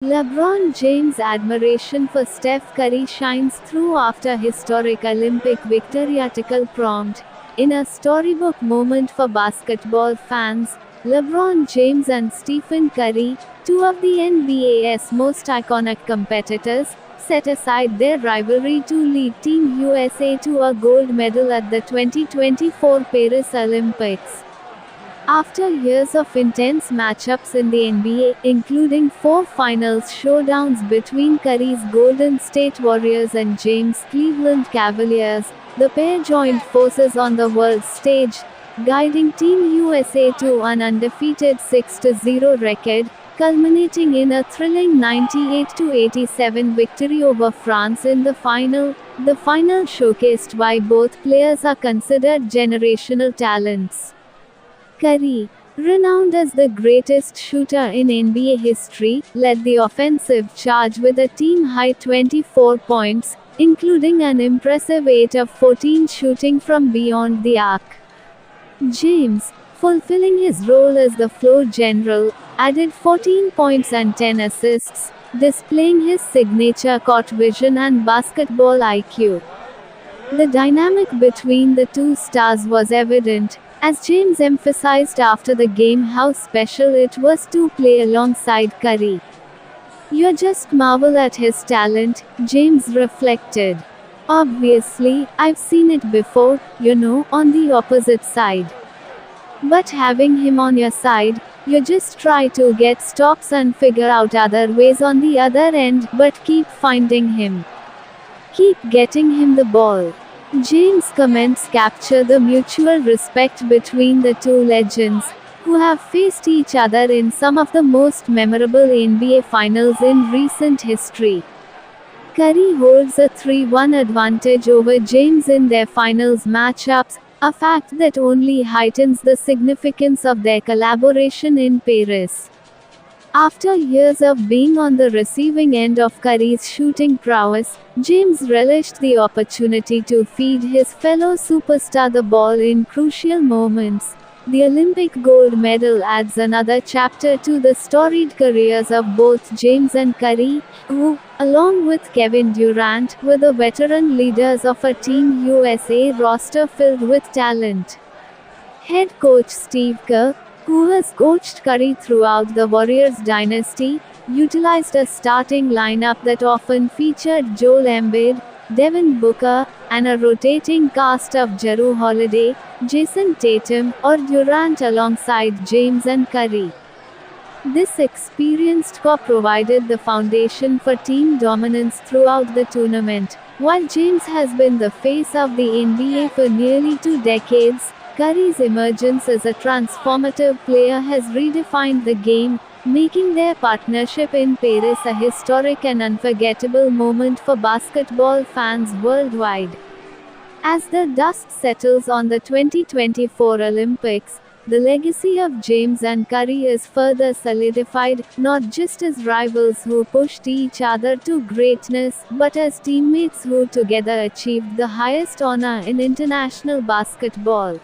LeBron James' admiration for Steph Curry shines through after historic Olympic victory article prompt. In a storybook moment for basketball fans, LeBron James and Stephen Curry, two of the NBA's most iconic competitors, set aside their rivalry to lead Team USA to a gold medal at the 2024 Paris Olympics. After years of intense matchups in the NBA, including 4 finals showdowns between Curry's Golden State Warriors and James' Cleveland Cavaliers, the pair joined forces on the world stage, guiding Team USA to an undefeated 6-0 record, culminating in a thrilling 98-87 victory over France in the final. The final showcased why both players are considered generational talents. Curry, renowned as the greatest shooter in NBA history, led the offensive charge with a team-high 24 points, including an impressive 8 of 14 shooting from beyond the arc. James, fulfilling his role as the floor general, added 14 points and 10 assists, displaying his signature court vision and basketball IQ. The dynamic between the two stars was evident, as James emphasized after the game how special it was to play alongside Curry. "You just marvel at his talent," James reflected. "Obviously, I've seen it before, on the opposite side. But having him on your side, you just try to get stops and figure out other ways on the other end, but keep finding him. Keep getting him the ball." James' comments capture the mutual respect between the two legends, who have faced each other in some of the most memorable NBA finals in recent history. Curry holds a 3-1 advantage over James in their finals matchups, a fact that only heightens the significance of their collaboration in Paris. After years of being on the receiving end of Curry's shooting prowess, James relished the opportunity to feed his fellow superstar the ball in crucial moments. The Olympic gold medal adds another chapter to the storied careers of both James and Curry, who, along with Kevin Durant, were the veteran leaders of a Team USA roster filled with talent. Head coach Steve Kerr, who has coached Curry throughout the Warriors dynasty, utilized a starting lineup that often featured Joel Embiid, Devin Booker, and a rotating cast of Jrue Holiday, Jason Tatum, or Durant alongside James and Curry. This experienced core provided the foundation for team dominance throughout the tournament. While James has been the face of the NBA for nearly 2 decades, Curry's emergence as a transformative player has redefined the game, making their partnership in Paris a historic and unforgettable moment for basketball fans worldwide. As the dust settles on the 2024 Olympics, the legacy of James and Curry is further solidified, not just as rivals who pushed each other to greatness, but as teammates who together achieved the highest honor in international basketball.